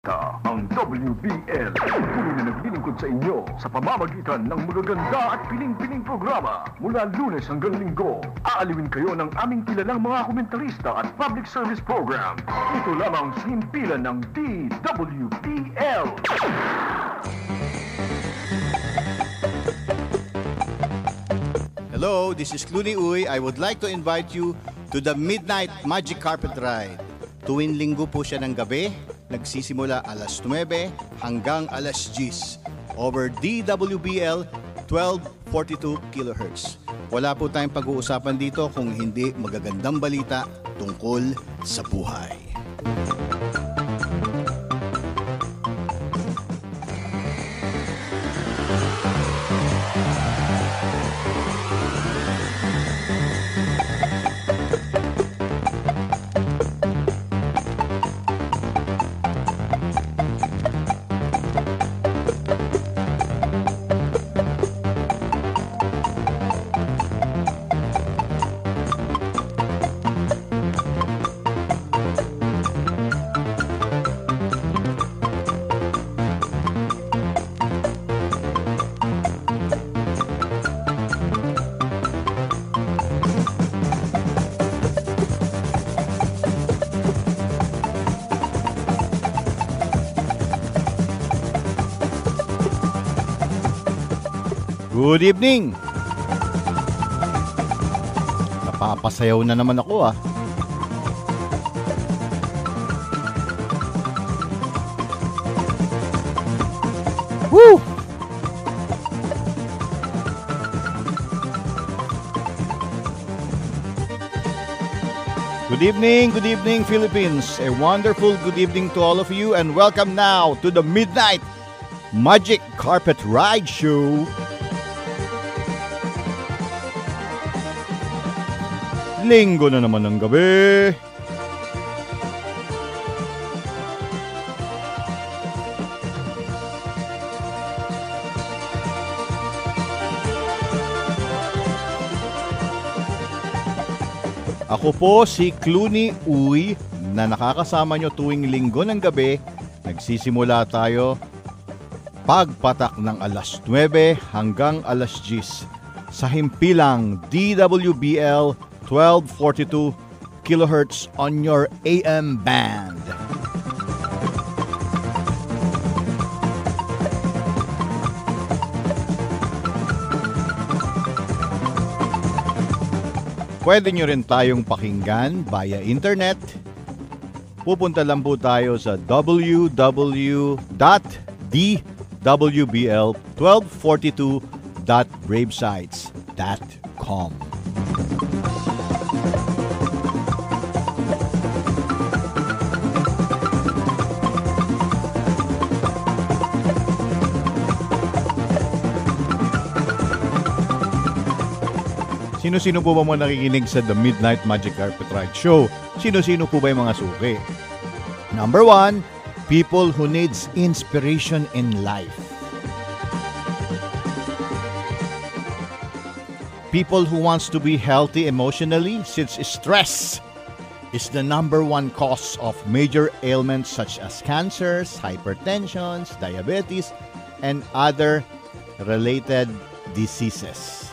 Ang WBL, tuloy na naglilingkod sa inyo sa pamamagitan ng magaganda at piling-piling programa. Mula Lunes hanggang Linggo, aaliwin kayo ng aming kilalang mga komentarista at public service program. Ito lamang sa himpilan ng DWBL. Hello, this is Clooney Uy. I would like to invite you to the Midnight Magic Carpet Ride. Tuwing linggo po siya ng gabi, nagsisimula alas 9 hanggang alas 10 over DWBL 1242 kHz. Wala po tayong pag-uusapan dito kung hindi magagandang balita tungkol sa buhay. Good evening! Napapasayaw na naman ako ah. Woo! Good evening Philippines. A wonderful good evening to all of you and welcome now to the Midnight Magic Carpet Ride Show. Linggo na naman ng gabi. Ako po si Clooney Uy na nakakasama nyo tuwing linggo ng gabi. Nagsisimula tayo pagpatak ng alas 9 hanggang alas 10 sa himpilang DWBL 1242 kHz on your AM band. Pwede nyo rin tayong pakinggan via internet. Pupunta lang po tayo sa www.dwbl1242.bravesites.com. Sino-sino po ba mga nakikinig sa The Midnight Magic Carpet Ride Show? Sino-sino po ba yung mga suki? Number 1, people who needs inspiration in life. People who wants to be healthy emotionally since stress is the number 1 cause of major ailments such as cancers, hypertension, diabetes, and other related diseases.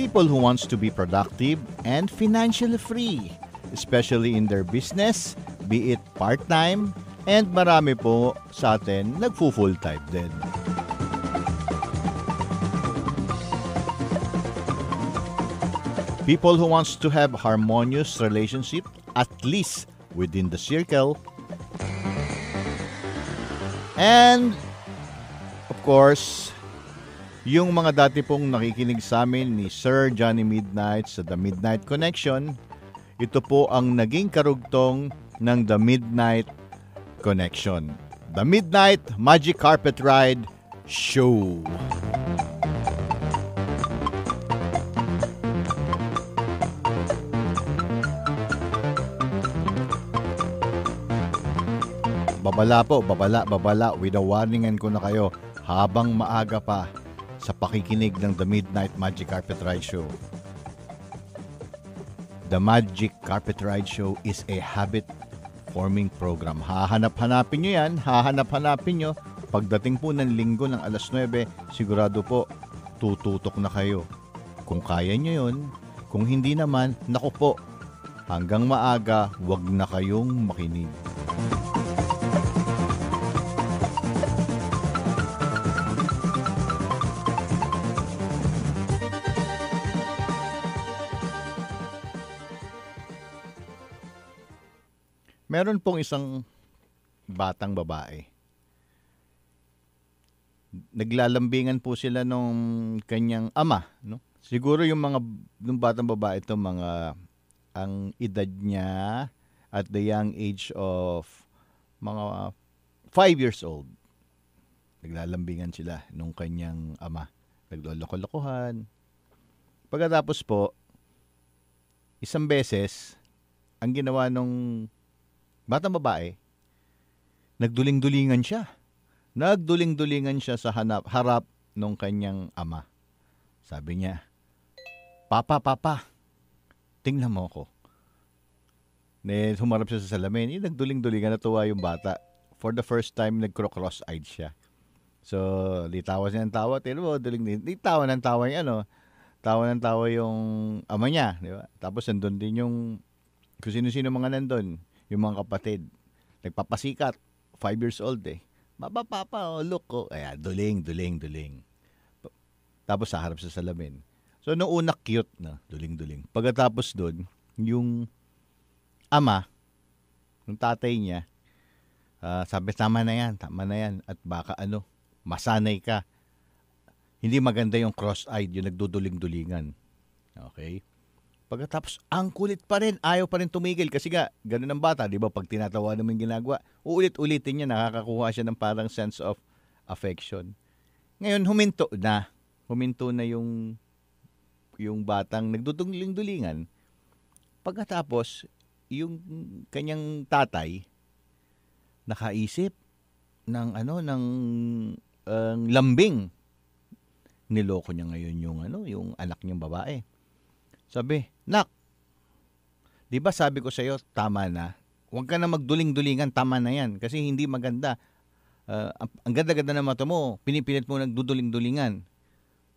People who wants to be productive and financially free, especially in their business, be it part-time, and marami po sa atin nagfu-full-time din. People who wants to have harmonious relationship, at least within the circle. And, of course, yung mga dati pong nakikinig sa amin ni Sir Johnny Midnight sa The Midnight Connection, ito po ang naging karugtong ng The Midnight Connection. The Midnight Magic Carpet Ride Show. Babala. Winawarningan ko na kayo habang maaga pa sa pakikinig ng The Midnight Magic Carpet Ride Show. The Magic Carpet Ride Show is a habit-forming program. Hahanap-hanapin nyo yan, hahanap-hanapin nyo. Pagdating po ng linggo ng alas 9, sigurado po, tututok na kayo. Kung kaya nyo yun, kung hindi naman, naku po, hanggang maaga, wag na kayong makinig. Meron pong isang batang babae. Naglalambingan po sila nung kanyang ama, no? Siguro yung nung batang babae ito, ang edad niya at the young age of mga 5 years old. Naglalambingan sila nung kanyang ama. Nagloloko-lokohan. Pagkatapos po, isang beses, ang ginawa nung batang babae, nagduling-dulingan siya. Nagduling-dulingan siya sa harap nung kanyang ama. Sabi niya, Papa, tingnan mo ako. Humarap siya sa salamin. Nagduling-dulingan, natuwa yung bata. For the first time, nagcro-cross-eyed siya. So, di tawa siya ng tawa. Tignan mo, di tawa ng tawa yung tawa ng tawa yung ama niya. Di ba? Tapos, nandun din yung kung sino-sino mga nandun. Yung mga kapatid. Nagpapasikat. 5 years old eh. Papa, look ko. Ayan, duling. Tapos sa harap sa salamin. So, nung una cute na, duling. Pagkatapos doon, yung ama, yung tatay niya, sabi, tama na yan. At baka masanay ka. Hindi maganda yung cross-eyed, yung nagduduling-dulingan. Okay? Pagkatapos, ang kulit pa rin. Ayaw pa rin tumigil. Kasi ganun ang bata. Di ba? Pag tinatawa naman ginagawa, uulit-ulitin niya. Nakakakuha siya ng parang sense of affection. Ngayon, huminto na yung batang nagduduling-dulingan. Pagkatapos, yung kanyang tatay, nakaisip ng lambing. Niloko niya ngayon yung anak niyang babae. Sabi, Nak, di ba sabi ko sa'yo, tama na. Huwag ka na magduling-dulingan, tama na yan. Kasi hindi maganda. Ang ganda-ganda ng mata mo, pinipilit mo nagduduling-dulingan.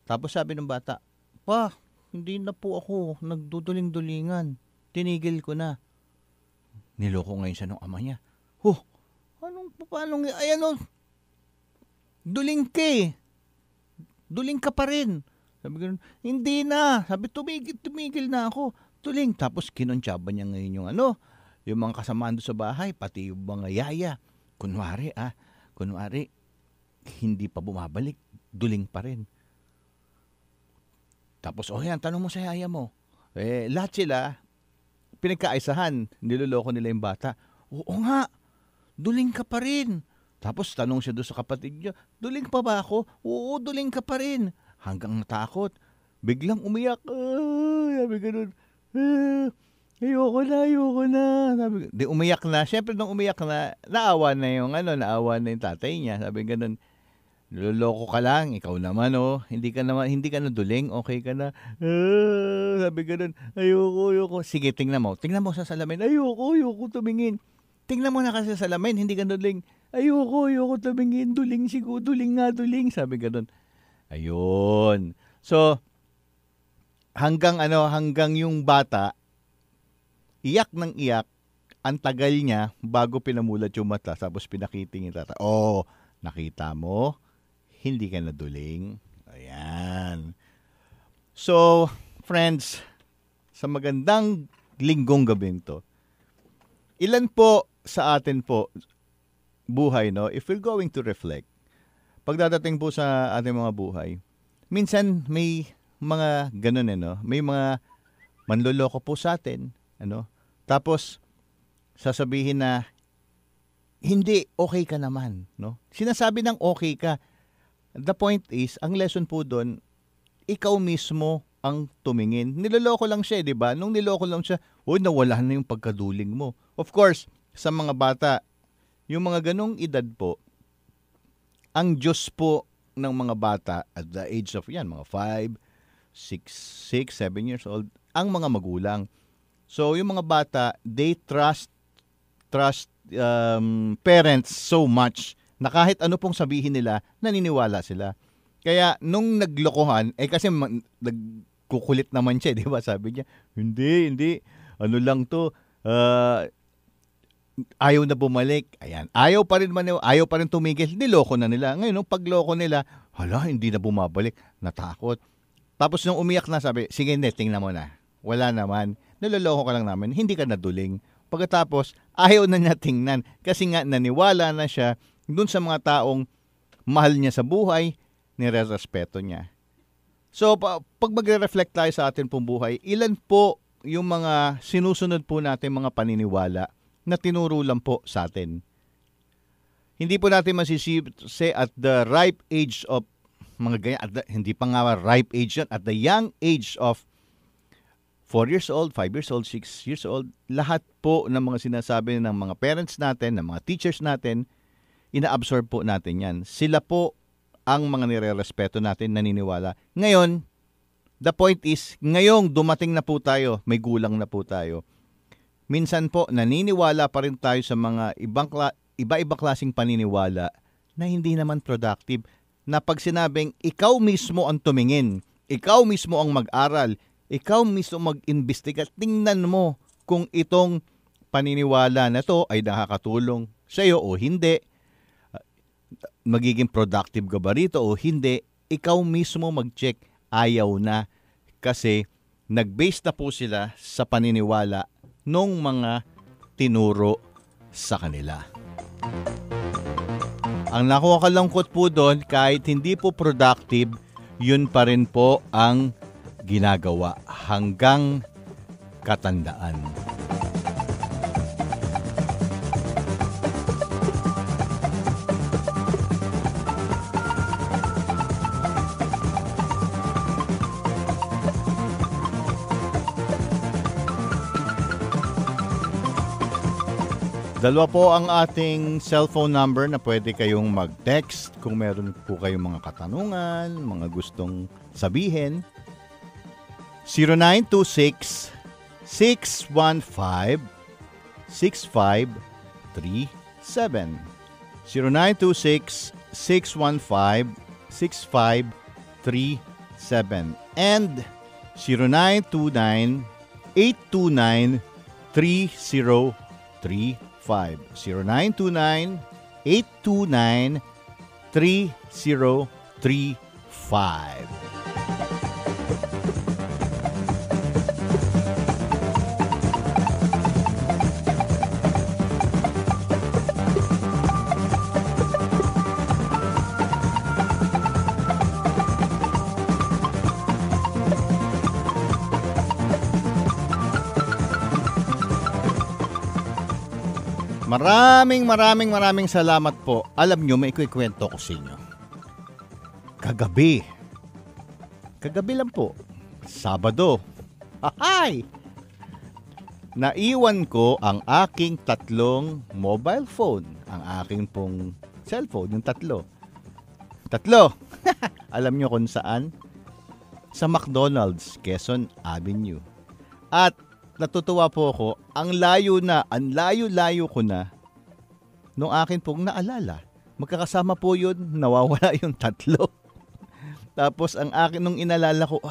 Tapos sabi ng bata, Pa, hindi na po ako nagduduling-dulingan. Tinigil ko na. Niloko ngayon siya ng ama niya. Paano? Duling ka eh. Duling ka pa rin. Sabi ko, hindi na. Sabi, tumigil na ako. Duling. Tapos kinontsaba niya ngayon yung mga kasamaan doon sa bahay, pati yung mga yaya. Kunwari, hindi pa bumabalik. Duling pa rin. Tapos, yan, tanong mo sa yaya mo. Lahat sila, pinagkaisahan, niloloko nila yung bata. Oo nga, duling ka pa rin. Tapos, tanong siya doon sa kapatid niya, duling pa ba ako? Oo, duling ka pa rin. Hanggang natakot. Biglang umiyak. Sabi ganun. Ayoko na. Sabi, di umiyak na. Siyempre, nung umiyak na, naawa na yung tatay niya. Sabi ganun, niloloko ka lang, ikaw naman hindi ka na duling, okay ka na. Sabi ganun, ayoko. Sige, tingnan mo sa salamin. Ayoko tumingin. Tingnan mo na kasi sa salamin, hindi ka duling. Ayoko tumingin, duling. Sabi ganun. Ayun. So, hanggang yung bata, iyak ng iyak, ang tagal niya bago pinamulat yung mata, tapos pinakiting yung tata. Nakita mo? Hindi ka naduling. Ayan. So, friends, sa magandang linggong gabing to, ilan po sa atin po, buhay, if we're going to reflect, pagdadating po sa ating mga buhay, minsan may mga ganun, may mga manloloko po sa atin, tapos, sasabihin na, hindi, okay ka naman, Sinasabi ng okay ka. The point is, ang lesson po doon, ikaw mismo ang tumingin. Niloloko lang siya, di ba? Nung niloko lang siya, nawala na yung pagkaduling mo. Of course, sa mga bata, yung mga ganong edad po, ang Diyos po ng mga bata at the age of mga 5, 6, 7 years old, ang mga magulang. So, yung mga bata, they trust parents so much na kahit ano pong sabihin nila, naniniwala sila. Kaya nung naglokohan, kasi nagkukulit naman siya, di ba? Sabi niya, hindi, ano lang to, ayaw na bumalik. Ayan, ayaw pa rin tumigil. Niloko na nila. Ngayon, nung pagloko nila, hindi na bumabalik. Natakot. Tapos nung umiyak na, sabi, sige, tingnan mo na. Wala naman. Niloloko ka lang namin. Hindi ka naduling. Pagkatapos, ayaw na niya tingnan. Kasi nga, naniwala na siya dun sa mga taong mahal niya sa buhay, nire-respeto niya. So, pag magre-reflect tayo sa atin pong buhay, ilan po yung mga sinusunod po natin mga paniniwala na tinuro lang po sa atin? Hindi po natin masisisi at the ripe age of mga ganyan, hindi pa nga ripe age yan, at the young age of 4 years old, 5 years old, 6 years old, lahat po ng mga sinasabi ng mga parents natin, ng mga teachers natin, ina-absorb po natin yan. Sila po ang mga nire-respeto natin, naniniwala. Ngayon, the point is, ngayong dumating na po tayo, may gulang na po tayo, minsan po, naniniwala pa rin tayo sa mga iba-ibang klaseng paniniwala na hindi naman productive. Na pag sinabing, ikaw mismo ang tumingin, ikaw mismo ang mag-aral, ikaw mismo mag-imbestiga, tingnan mo kung itong paniniwala na to ay nakakatulong sa iyo o hindi, magiging productive ka ba rito o hindi, ikaw mismo mag-check. Ayaw na kasi nag-base na po sila sa paniniwala nung mga tinuro sa kanila. Ang nakakalungkot po doon, kahit hindi po productive, yun pa rin po ang ginagawa hanggang katandaan. Dalawa po ang ating cellphone number na pwede kayong mag-text kung meron po kayong mga katanungan, mga gustong sabihin. 0926-615-6537. 0926-615-6537. And 0929-829-3035. 0929-829-3035. Maraming salamat po. Alam nyo, may ikukwento ko sa inyo. Kagabi lang po, Sabado, naiwan ko ang aking 3 mobile phone. Ang aking pong cellphone, yung 3. Alam nyo kung saan? Sa McDonald's, Quezon Avenue. At natutuwa po ako, ang layo-layo ko na nung akin pong naalala. Magkakasama po yun, nawawala yung 3. Tapos ang akin nung inalala ko,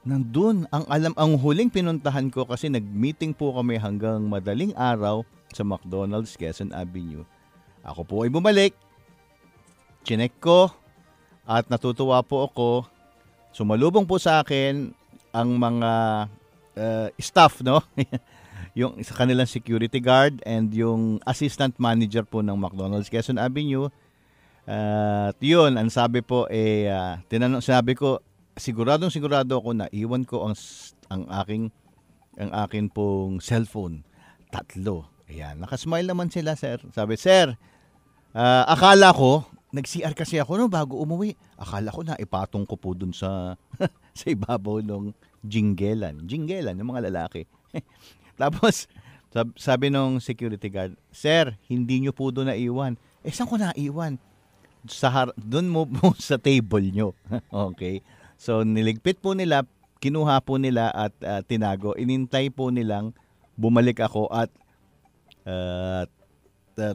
nandun, ang huling pinuntahan ko kasi nag-meeting po kami hanggang madaling araw sa McDonald's, Quezon Avenue. Ako po ay bumalik, chinek ko, at natutuwa po ako. Sumalubong po sa akin ang mga staff, no? Yung sa kanilang security guard and yung assistant manager po ng McDonald's Quezon Avenue. At yun, ang sabi po sabi ko, sigurado ako na iwan ko ang akin pong cellphone. 3. Ayan, nakasmile naman sila, sir. Sabi, sir, akala ko, nag-CR kasi ako no bago umuwi. Akala ko na ipatong ko po dun sa sa ibabaw ng jinggelan, yung mga lalaki. Tapos, sabi nung security guard, sir, hindi nyo po doon naiwan. Saan ko naiwan? Doon mo sa table nyo. Okay. So, niligpit po nila, kinuha po nila at tinago. Inintay po nilang bumalik ako at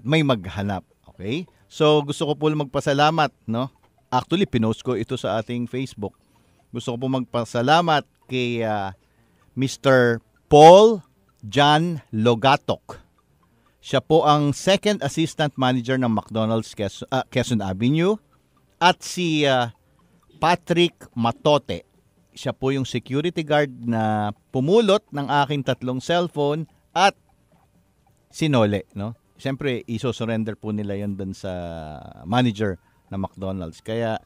may maghanap. Okay? So, gusto ko po magpasalamat, no? Actually, pinost ko ito sa ating Facebook. Gusto ko po magpasalamat kay Mr. Paul John Logatok. Siya po ang second assistant manager ng McDonald's Quezon Avenue. At si Patrick Matote. Siya po yung security guard na pumulot ng aking 3 cellphone at sinole, no? Siyempre, iso-surrender po nila yon dun sa manager ng McDonald's. Kaya,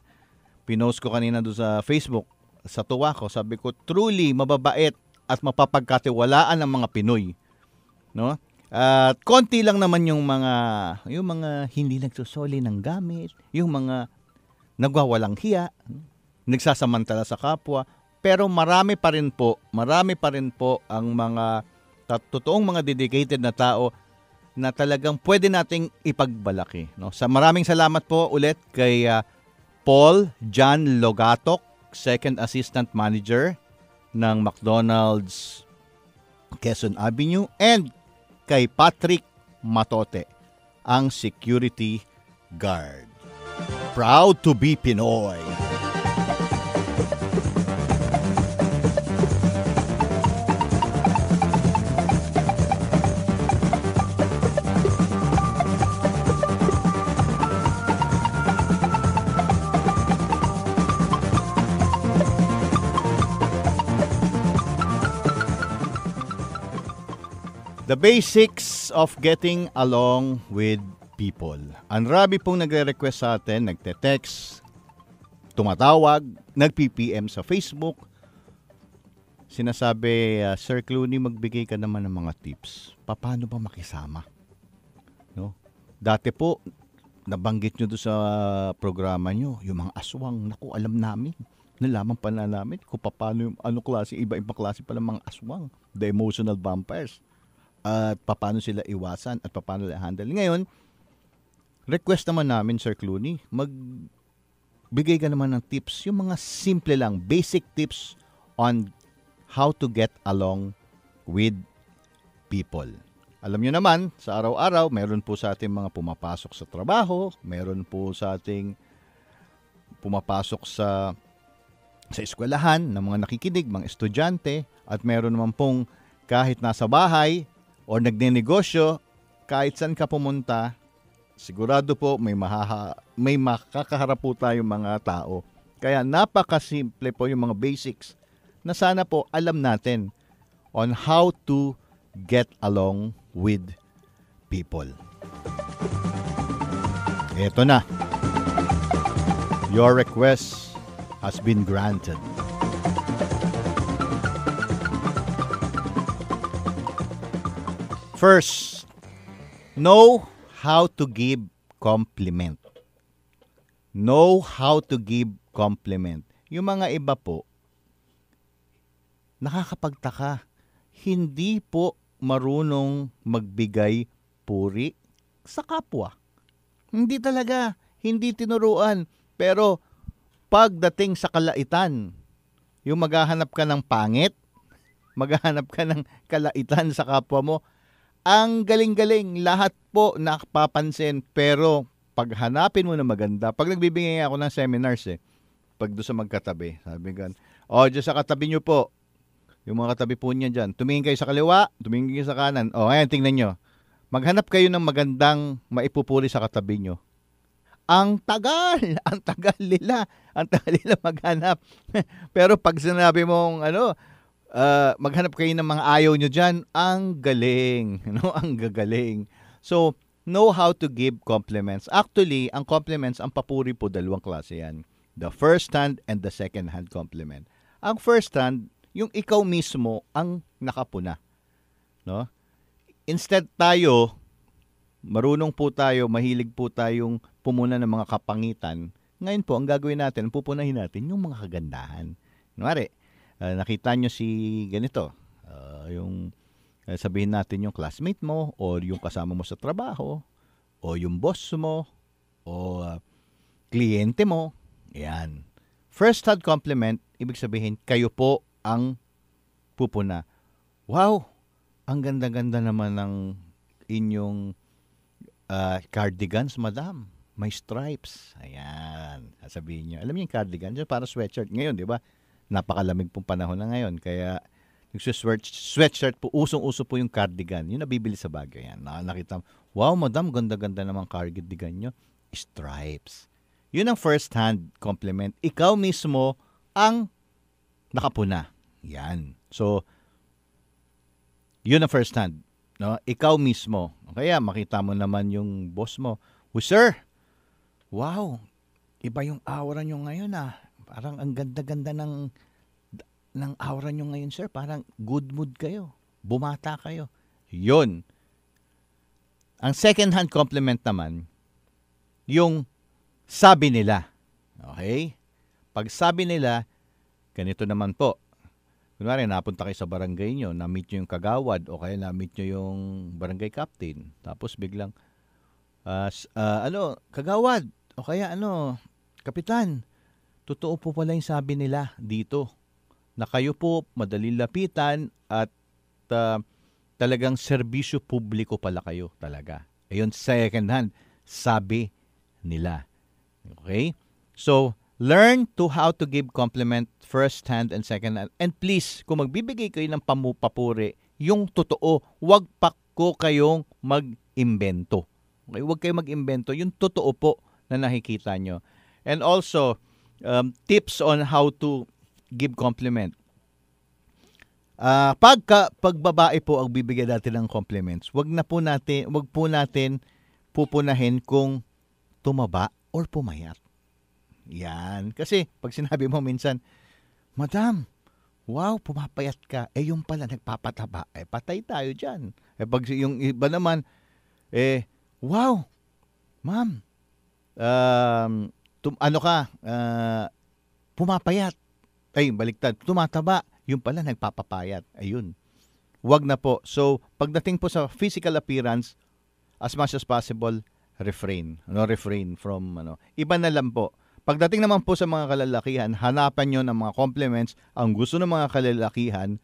pinost ko kanina doon sa Facebook, sa tuwa ko, sabi ko, truly mababait at mapapagkatiwalaan ng mga Pinoy. No? At konti lang naman yung mga hindi nagsusoli ng gamit, yung mga nagwawalang hiya, nagsasamantala sa kapwa, pero marami pa rin po ang mga totoong mga dedicated na tao na talagang pwede nating ipagbalaki. No? Maraming salamat po ulit kay Paul John Logatok, second assistant manager ng McDonald's Quezon Avenue, and kay Patrick Matote, ang security guard. Proud to be Pinoy. The basics of getting along with people. Ang rami pong nagre-request sa atin, nagte-text, tumatawag, nag-PPM sa Facebook. Sinasabi, Sir Clooney, magbigay ka naman ng mga tips. Paano ba makisama? No? Dati po, nabanggit nyo doon sa programa nyo, yung mga aswang, naku, alam namin. Nalaman pa na namin kung paano yung klase, iba-ibang klase pa ng mga aswang. The emotional vampires. At paano sila iwasan at paano sila handle. Ngayon, request naman namin, Sir Clooney, magbigay ka naman ng tips, yung mga simple lang, basic tips on how to get along with people. Alam nyo naman, sa araw-araw, meron po sa ating mga pumapasok sa trabaho, meron po sa ating pumapasok sa eskwelahan ng mga nakikinig, mga estudyante, at meron naman pong kahit nasa bahay, o nagnenegosyo, kahit saan ka pumunta, sigurado po may makakaharap po tayong mga tao. Kaya napakasimple po yung mga basics na sana po alam natin on how to get along with people. Eto na. Your request has been granted. First, know how to give compliment. Know how to give compliment. Yung mga iba po, nakakapagtaka, hindi po marunong magbigay puri sa kapwa. Hindi talaga, hindi tinuruan. Pero pagdating sa kalaitan, yung maghahanap ka ng pangit, maghahanap ka ng kalaitan sa kapwa mo, ang galing-galing, lahat po nakapapansin, pero pag hanapin mo na maganda, pag nagbibigay ako ng seminars pag doon sa magkatabi, sabi gan, dyan sa katabi nyo po, yung mga katabi po niya dyan, tumingin kayo sa kaliwa, tumingin kayo sa kanan, ngayon tingnan nyo, maghanap kayo ng magandang maipupuri sa katabi nyo. Ang tagal nila maghanap. Pero pag sinabi mong maghanap kayo ng mga ayaw nyo dyan, ang galing. Ang gagaling. So, know how to give compliments. Actually, ang compliments, ang papuri po, 2 klase yan. The first hand and the second hand compliment. Ang first hand, yung ikaw mismo ang nakapuna. No? Instead tayo, marunong po tayo, mahilig po tayong pumuna ng mga kapangitan. Ngayon po, ang gagawin natin, pupunahin natin yung mga kagandahan. Kunwari, nakita nyo si ganito, yung sabihin natin yung classmate mo o yung kasama mo sa trabaho o yung boss mo o kliyente mo. Yan. First hand compliment, ibig sabihin kayo po ang pupuna. Wow! Ang ganda-ganda naman ng inyong cardigans, madam. May stripes. Ayan. Sasabihin niyo. Alam niyo yung cardigan? Yung para sweatshirt. Ngayon, di ba? Napakalamig pong panahon na ngayon. Kaya, sweatshirt po, usong-uso po yung cardigan. Yung nabibili sa Baguio. Yan. Nakita mo, wow, madam, ganda-ganda naman cardigan nyo. Stripes. Yun ang first-hand compliment. Ikaw mismo ang nakapuna. Yan. So, yun ang first-hand. No? Ikaw mismo. Kaya makita mo naman yung boss mo. Oh, sir, wow, iba yung aura nyo ngayon ah. Parang ang ganda-ganda ng aura nyo ngayon, sir. Parang good mood kayo. Bumata kayo. Yun. Ang second-hand compliment naman, yung sabi nila. Okay? Pag sabi nila, ganito naman po. Kunwari, napunta kayo sa barangay nyo, na-meet nyo yung kagawad, o kaya na-meet nyo yung barangay captain. Tapos biglang, kagawad, o kaya kapitan, totoo po pala yung sabi nila dito, na kayo po madaling lapitan at talagang serbisyo publiko pala kayo talaga. Ayun, second hand, sabi nila. Okay? So, learn to how to give compliment first hand and second hand. And please, kung magbibigay kayo ng papuri, yung totoo, wag pa ko kayong mag-imbento. Okay? Wag kayong mag-imbento. Yung totoo po na nakikita nyo. And also, tips on how to give compliment. Pag babae po ang bibigyan natin ng compliments, wag po natin pupunahin kung tumaba or pumayat. Yan. Kasi pag sinabi mo minsan, madam, wow, pumapayat ka. Yung pala nagpapataba. Patay tayo dyan. Pag yung iba naman, wow, ma'am, pumapayat. Baliktad. Tumataba. Yung pala nagpapapayat. Ayun. Wag na po. So, pagdating po sa physical appearance, as much as possible, refrain. Refrain from, Iba na lang po. Pagdating naman po sa mga kalalakihan, hanapan nyo ng mga compliments. Ang gusto ng mga kalalakihan,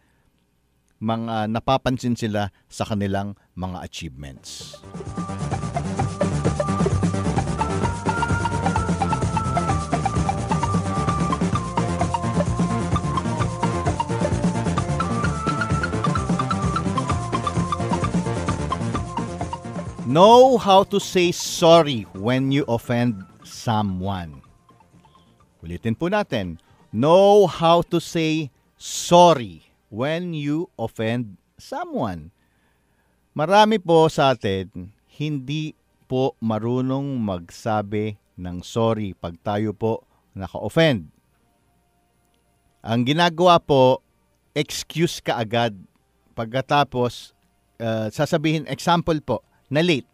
mga napapansin sila sa kanilang mga achievements. Know how to say sorry when you offend someone. Ulitin po natin. Know how to say sorry when you offend someone. Marami po sa atin, hindi po marunong magsabi ng sorry pag tayo po naka-offend. Ang ginagawa po, excuse ka agad. Pagkatapos, sasabihin, example po, na late.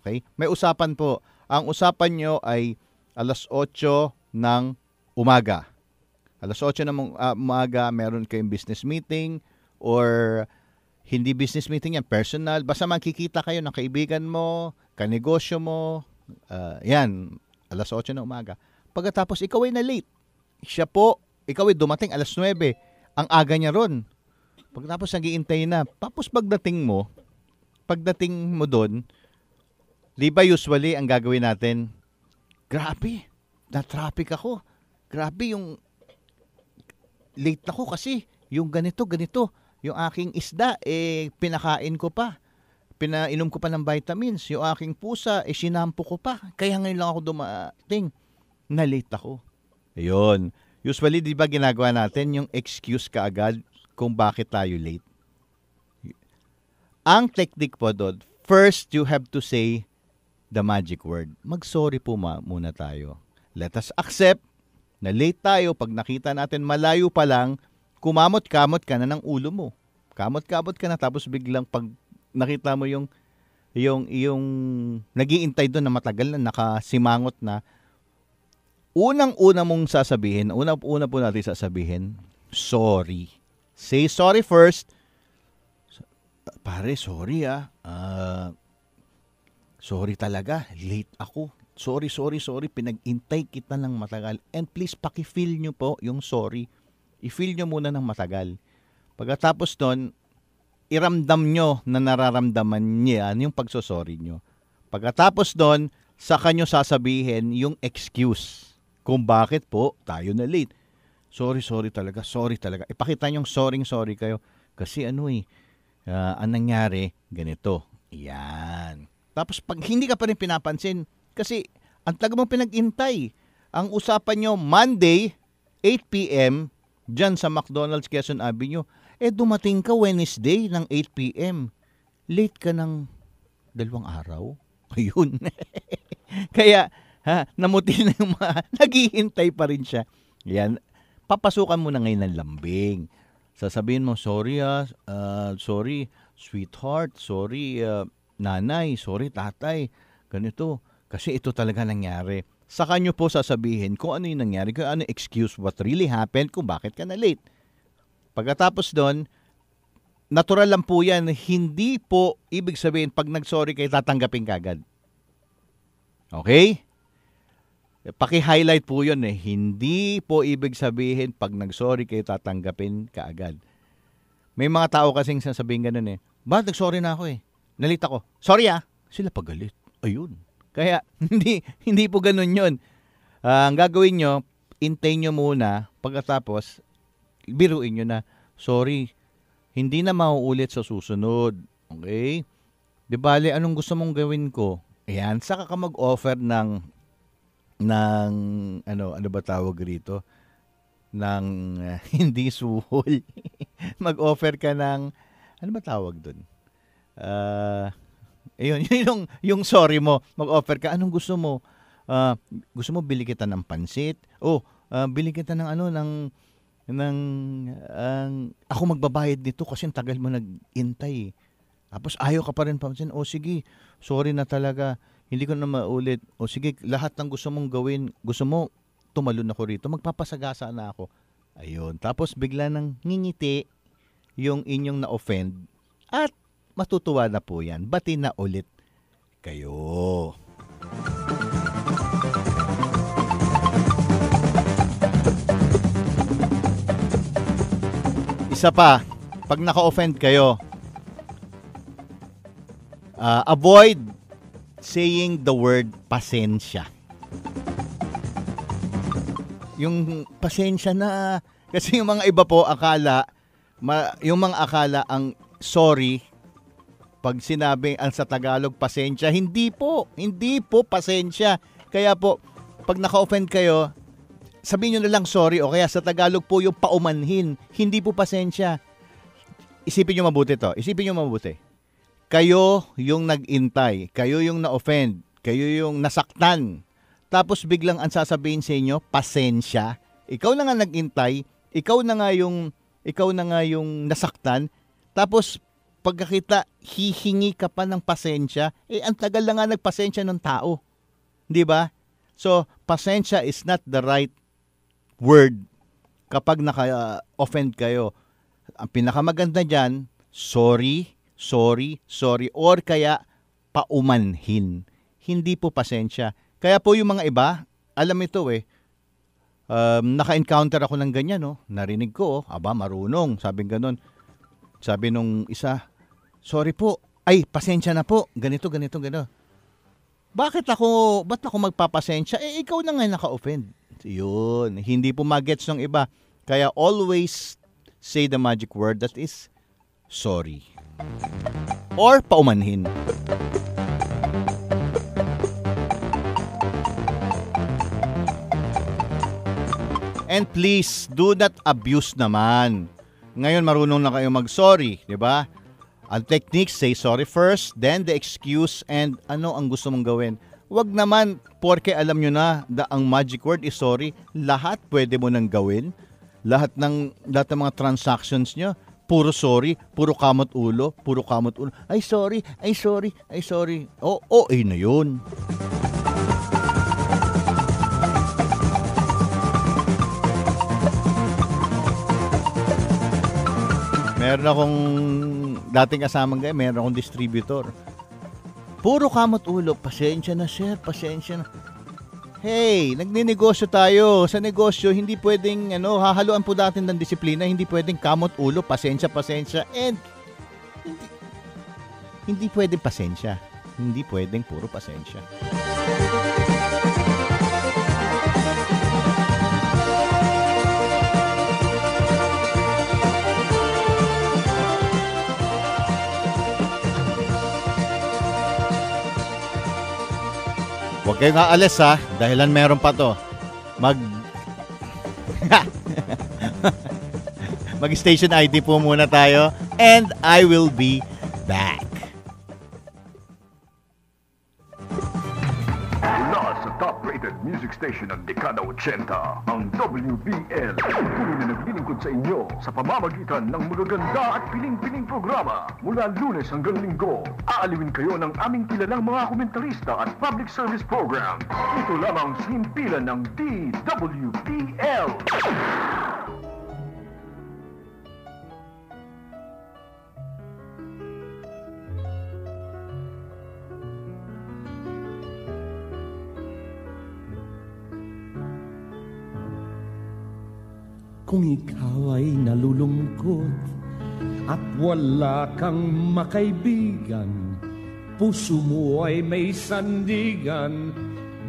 Okay? May usapan po. Ang usapan nyo ay 8:00 ng umaga. 8:00 ng umaga, meron kayong business meeting or hindi business meeting yan, personal. Basta makikita kayo ng kaibigan mo, kanegosyo mo, yan, 8:00 ng umaga. Pagkatapos, ikaw ay na late. Siya po, ikaw ay dumating 9:00. Ang aga niya ron. Pagkatapos, nag-iintay na. Tapos pagdating mo doon, di ba usually ang gagawin natin, grabe, na-traffic ako. Grabe yung late ako kasi yung ganito, yung aking isda, pinakain ko pa. Pinainom ko pa ng vitamins. Yung aking pusa, sinampo ko pa. Kaya ngayon lang ako dumating. Na-late ako. Ayun. Usually, di ba ginagawa natin yung excuse kaagad kung bakit tayo late? Ang technique po doon, first you have to say the magic word. Mag-sorry po muna tayo. Let us accept na late tayo. Pag nakita natin malayo pa lang, kumamot-kamot ka na ng ulo mo. Kamot-kamot ka na tapos biglang pag nakita mo yung nag-iintay doon na matagal na nakasimangot na, unang-una mong sasabihin, una po natin sasabihin, sorry. Say sorry first. Pare, sorry sorry talaga, late ako. Sorry, pinag-intay kita ng matagal. And please, paki-feel nyo po yung sorry. I-feel nyo muna ng matagal. Pagkatapos nun, iramdam nyo na nararamdaman niya yung pagsosorry nyo. Pagkatapos nun, saka nyo sasabihin yung excuse kung bakit po tayo na late. Sorry talaga. Ipakita nyo sorry kayo. Kasi ang nangyari, ganito. Yan. Tapos pag hindi ka pa rin pinapansin, kasi ang tagal mong pinag-intay. Ang usapan nyo, Monday, 8 p.m., dyan sa McDonald's Quezon Avenue, dumating ka Wednesday ng 8 p.m. Late ka ng 2 araw. Ayun. Kaya, namuti na yung mga, naghihintay pa rin siya. Yan. Papasukan mo na ngayon ng lambing. Sasabihin mo, sorry sweetheart, sorry nanay, sorry tatay, ganito. Kasi ito talaga nangyari. Saka nyo po sasabihin kung ano yung nangyari, kung ano excuse, what really happened, kung bakit ka na late. Pagkatapos doon, natural lang po yan, hindi po ibig sabihin pag nag-sorry kayo, tatanggapin ka agad. Okay? Paki-highlight po yun Hindi po ibig sabihin pag nag-sorry kayo, tatanggapin ka agad. May mga tao kasing sasabihin ganun bakit nag-sorry na ako Nalita ako. Sorry Sila pagalit. Ayun. Kaya hindi po ganun yun. Ang gagawin nyo, intay nyo muna, pagkatapos, biruin nyo na, sorry, hindi na mauulit sa susunod. Okay? Di bale, anong gusto mong gawin ko? Ayan, saka ka mag-offer ng ano ba tawag rito? Ng hindi suhol. Mag-offer ka ng, ano ba tawag dun? Yung sorry mo, mag-offer ka, anong gusto mo? Gusto mo bili kita ng pansit? Bili kita ng ako magbabayad dito kasi ang tagal mo nag-intay. Tapos ayaw ka pa rin pansin. Sige, sorry na talaga. Hindi ko na maulit. Sige, lahat ng gusto mong gawin, gusto mo, tumalon ako rito. Magpapasagasa na ako. Ayun. Tapos bigla nang ngingiti yung inyong na-offend at matutuwa na po yan. Bati na ulit kayo. Isa pa, pag naka-offend kayo, avoid saying the word pasensya. Yung pasensya na, kasi yung mga iba po akala, yung mga akala ang sorry, pag sinabi ang sa Tagalog pasensya, hindi po pasensya. Kaya po, pag naka-offend kayo, sabihin nyo na lang sorry o kaya sa Tagalog po yung paumanhin, hindi po pasensya. Isipin nyo mabuti to. Kayo yung nag-intay, kayo yung na-offend, kayo yung nasaktan. Tapos biglang ang sasabihin sa inyo, pasensya. Ikaw na nga nag-intay, ikaw na nga yung nasaktan. Tapos pagkakita, hihingi ka pa ng pasensya, ang tagal na nga nagpasensya ng tao. Di ba? So, pasensya is not the right word kapag naka-offend kayo. Ang pinakamaganda dyan, sorry, or kaya paumanhin. Hindi po pasensya. Kaya po yung mga iba, alam ito naka-encounter ako ng ganyan, narinig ko, marunong, sabi ganon. Sabi nung isa, sorry po, pasensya na po, ganito. Ba't ako magpapasensya? Ikaw na nga naka-offend. Yun, hindi po magets ng iba. Kaya always say the magic word that is sorry. Or paumanhin. And please, do not abuse naman. Ngayon, marunong na kayo mag-sorry, di ba? Ang technique, say sorry first, then the excuse, and ano ang gusto mong gawin. Wag naman, porke alam nyo na, ang magic word is sorry, lahat pwede mo nang gawin. Lahat ng mga transactions nyo, puro sorry, puro kamot ulo. Ay, sorry. Na yun. Meron akong dating kasamang gaya, meron akong distributor. Puro kamot ulo, pasensya na sir, pasensya na. Hey, nagninegosyo tayo. Sa negosyo, hindi pwedeng hahaluan po natin ng disiplina, hindi pwedeng kamot ulo, pasensya, and hindi pwedeng pasensya. Hindi pwedeng puro pasensya. Huwag kayong aalis ha, dahilan meron pa to. Mag-station ID po muna tayo and I will be back. Mula sa top-rated music station ng dekada 80, ang WBL. Tuloy na naglilingkod sa inyo sa pamamagitan ng magaganda at piling-piling programa. Mula Lunes hanggang Linggo, aaliwin kayo ng aming kilalang mga komentarista at public service program. Ito lamang sa himpilan ng DWBL. Kung ikaw ay nalulungkot at wala kang makaibigan, puso mo ay may sandigan,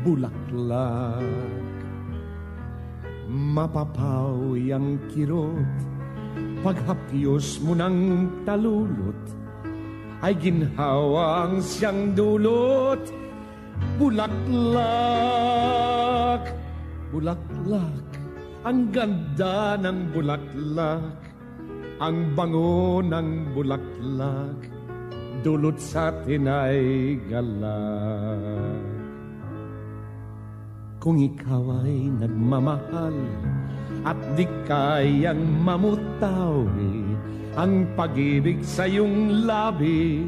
bulaklak. Mapapawi ang kirot, paghapyos mo ng talulot, ay ginhawa ang siyang dulot, bulaklak, bulaklak. Ang ganda ng bulaklak, ang bango ng bulaklak, dulot sa atin ay galak. Kung ikaw ay nagmamahal at di kayang mamutawi ang pag-ibig sa iyong labi,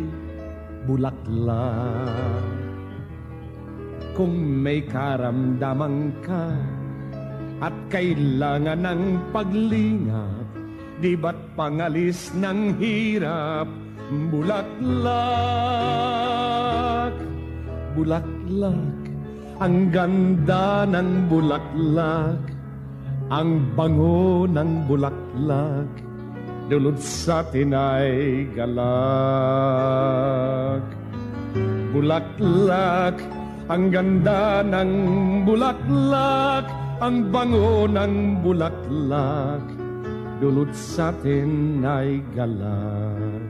bulaklak. Kung may karamdaman ka at kailangan ng paglingap, di ba't pangalis ng hirap, bulaklak, bulaklak. Ang ganda ng bulaklak, ang bango ng bulaklak, dulot sa atin ay galak. Bulaklak, ang ganda ng bulaklak, ang bango ng bulaklak, dulot sa atin ay galak.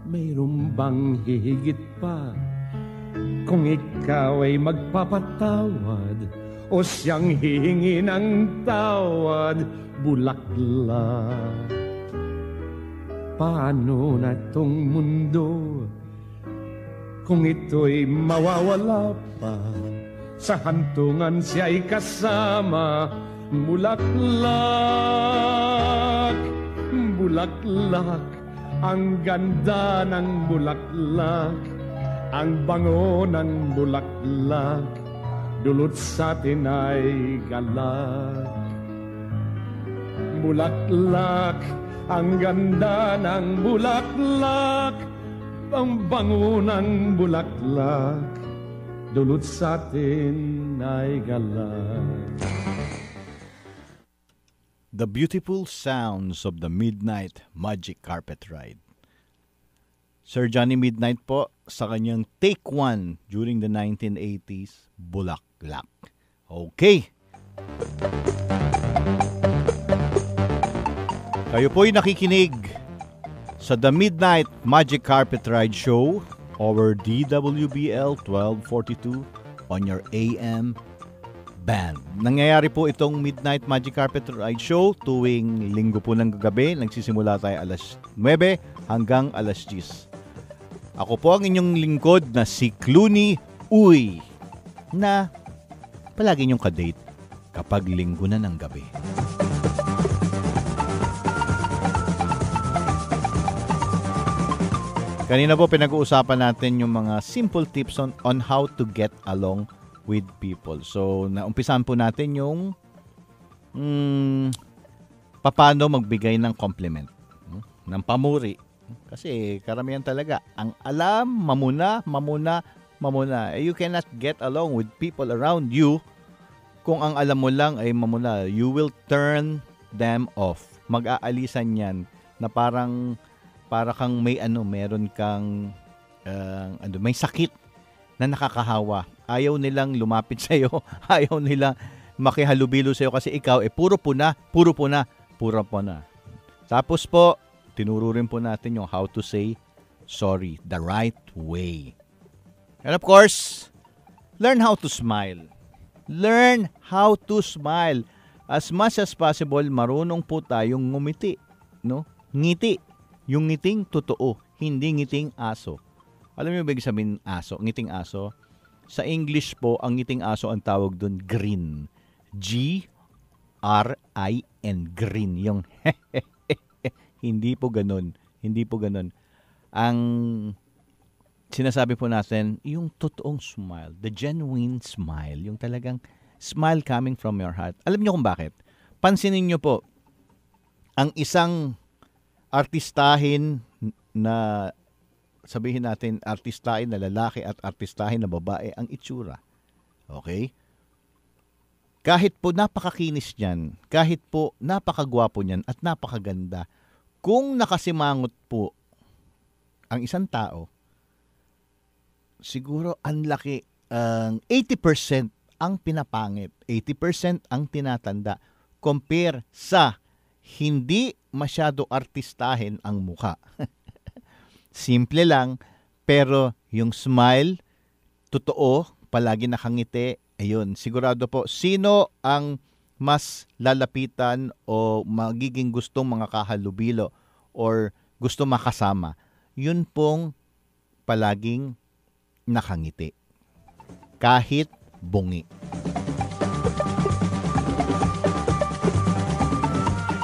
Mayroon bang hihigit pa kung ikaw ay magpapatawad o siyang hihingi ng tawad, bulaklak? Paano na itong mundo kung ito'y mawawala pa? Sa hantungan siya'y kasama, bulaklak, bulaklak. Ang ganda ng bulaklak, ang bango ng bulaklak, dulot sa atin ay galak. Bulaklak, ang ganda ng bulaklak, ang bango ng bulaklak, dulot sa atin ay galak. The beautiful sounds of the Midnight Magic Carpet Ride. Sir Johnny Midnight po sa kanyang Take One during the 1980s, Bulaklak. Okay. Kayo po'y nakikinig sa The Midnight Magic Carpet Ride Show over DWBL 1242 on your AM band. Nangyayari po itong Midnight Magic Carpet Ride Show tuwing linggo po ng gabi. Nagsisimula tayo alas 9 hanggang alas 10. Ako po ang inyong lingkod na si Clooney Uy, na palagi niyong kadate kapag linggo na ng gabi. Kanina po pinag-uusapan natin yung mga simple tips on how to get along with people. So, naumpisan po natin yung paano magbigay ng compliment, ng pamuri. Kasi karamihan talaga, ang alam, mamuna, mamuna. You cannot get along with people around you kung ang alam mo lang ay mamuna. You will turn them off. Mag-aalisan yan na para kang meron kang may sakit na nakakahawa. Ayaw nilang lumapit sa iyo. Ayaw nila makihalubilo sa iyo kasi ikaw puro puna. Tapos po, tinuro rin po natin yung how to say sorry the right way. And of course, learn how to smile. Learn how to smile. As much as possible, marunong po tayong ngumiti, no? Ngiti. Yung ngiting totoo, hindi ngiting aso. Alam niyo ba ibig sabihin aso? Ngiting aso? Sa English po, ang ngiting aso ang tawag doon grin. G-R-I-N. Grin. Yung hindi po ganun. Hindi po ganun. Ang sinasabi po natin, yung totoong smile, the genuine smile, yung talagang smile coming from your heart. Alam niyo kung bakit? Pansinin niyo po, ang isang artistahin na, sabihin natin, artistahin na lalaki at artistahin na babae, ang itsura. Okay? Kahit po napakakinis niyan, kahit po napakagwapo niyan at napakaganda, kung nakasimangot po ang isang tao, siguro ang laki, 80% ang pinapangit, 80% ang tinatanda, compare sa hindi masyado artistahin ang muka. Simple lang, pero yung smile, totoo, palagi nakangiti, ayun, sigurado po, sino ang mas lalapitan o magiging gustong mga kahalubilo or gusto makasama, yun pong palaging nakangiti. Kahit bungi.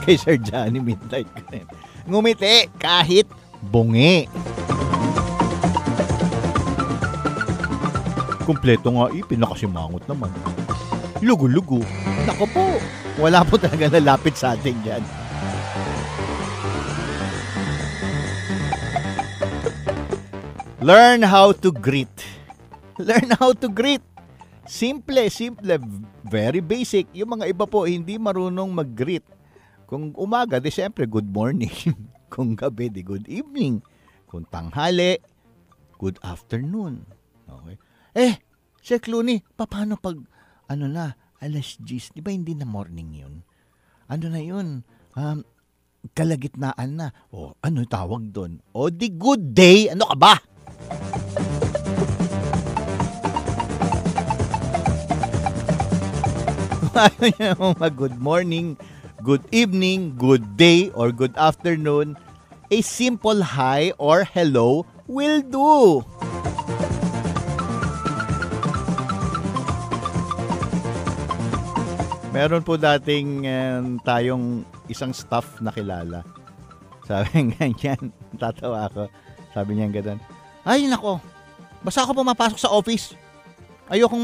Kay Sir Johnny Midnight. Ngumiti kahit bungi. Kumpleto nga pinakasimangot naman. Lugo-lugo. Nako po, wala po talaga nalapit sa atin yan. Learn how to greet. Learn how to greet. Simple, very basic. Yung mga iba po, hindi marunong mag-greet. Kung umaga, di siyempre, good morning. Kung gabi, di good evening. Kung tanghali, good afternoon. Okay. Sir Clooney, paano pag, alas 10, di ba hindi na morning yun? Ano na yun? Kalagitnaan na. O, ano tawag doon? O, di good day. Ano ka ba? Ano yung good morning, good evening, good day, or good afternoon, a simple hi or hello will do. Meron po dating tayong isang staff na kilala. Sabi ganyan, tatawa ako. Sabi niya gano'n, ay nako, basta ako pumapasok sa office. Hindi ako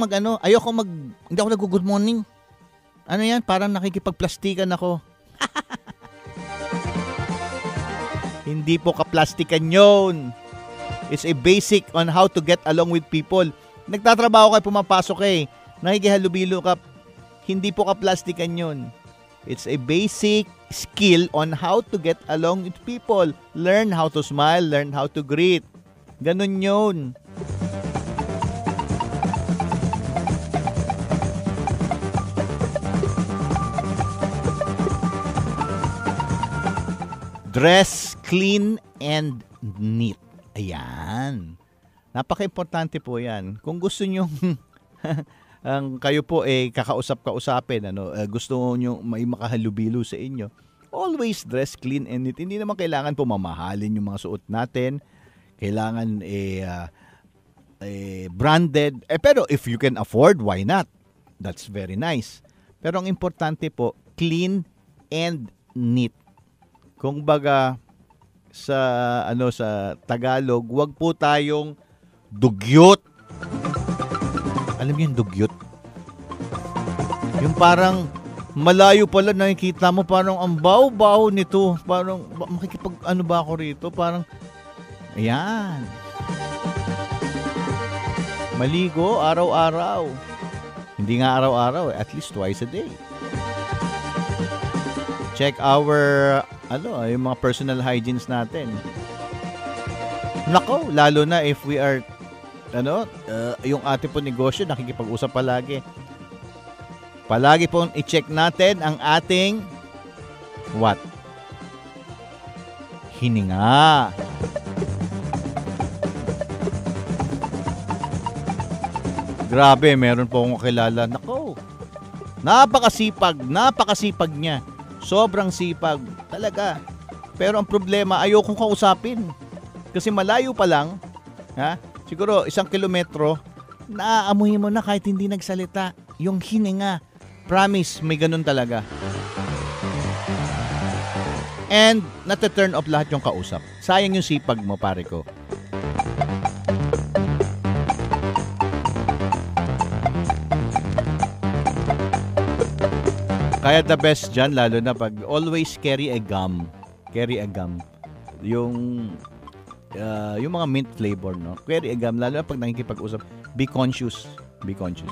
nag-good morning. Ano yan? Parang nakikipagplastikan ako. Hindi po kaplastikan yun. It's a basic on how to get along with people. Nagtatrabaho kayo, pumapasok nakikihalubilo ka. Hindi po kaplastikan yun. It's a basic skill on how to get along with people. Learn how to smile, learn how to greet. Ganun yun. Dress clean and neat. Ayan. Napaka-importante po yan. Kung gusto nyo, kayo po kakausap-kausapin, gusto nyo may makahalubilo sa inyo, always dress clean and neat. Hindi naman kailangan po mamahalin yung mga suot natin. Kailangan branded. Pero if you can afford, why not? That's very nice. Pero ang importante po, clean and neat. Kung baga sa Tagalog, wag po tayong dugyot. Alam niyo yung dugyot? Yung parang malayo pala nakikita mo, parang ang baw-baw nito. Parang ba ako rito? Parang ayan. Maligo araw-araw. Hindi nga araw-araw, at least twice a day. Check our, yung mga personal hygienes natin. Nako, lalo na if we are, yung ating po negosyo, nakikipag-usap palagi. Palagi pong i-check natin ang ating, what? Hininga. Grabe, meron po akong kakilala. Nako, napakasipag niya. Sobrang sipag, talaga. Pero ang problema, ayokong kausapin. Kasi malayo pa lang, siguro 1 kilometro, naaamuhin mo na kahit hindi nagsalita. Yung hininga, promise, may ganun talaga. And nata-turn off lahat yung kausap. Sayang yung sipag mo, pare ko. Kaya the best dyan, lalo na pag always carry a gum. Carry a gum. Yung mga mint flavor, no? Carry a gum, lalo na pag nakikipag-usap. Be conscious. Be conscious.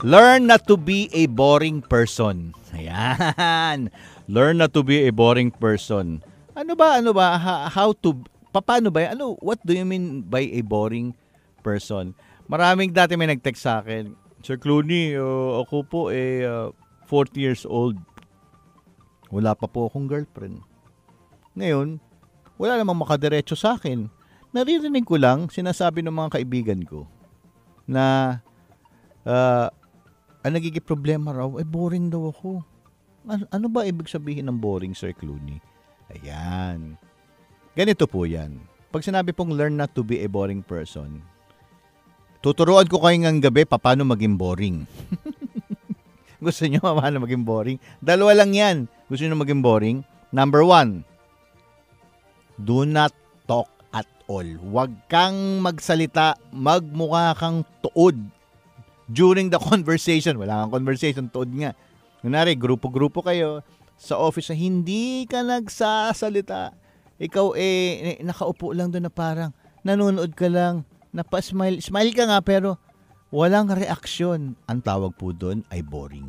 Learn not to be a boring person. Ayan. Learn not to be a boring person. Ano ba? Paano ba? What do you mean by a boring person? Maraming dati may nag-text sa akin, Sir Clooney, ako po 40 years old. Wala pa po akong girlfriend. Ngayon, wala namang makadiretso sa akin. Naririnig ko lang, sinasabi ng mga kaibigan ko, na ang nagiging problema raw, boring daw ako. Ano ba ibig sabihin ng boring, Sir Clooney? Ayan. Ganito po yan. Pag sinabi pong learn not to be a boring person, tuturuan ko kayo ng gabi paano maging boring. Gusto nyo paano maging boring? Dalawa lang yan. Gusto nyo maging boring? Number 1, do not talk at all. Huwag kang magsalita, magmukha kang tuod during the conversation. Wala kang conversation, tuod nga. Kunwari, grupo-grupo kayo sa office na hindi ka nagsasalita. Ikaw nakaupo lang doon na parang nanonood ka lang. Smile ka nga pero walang reaksyon. Ang tawag po doon ay boring.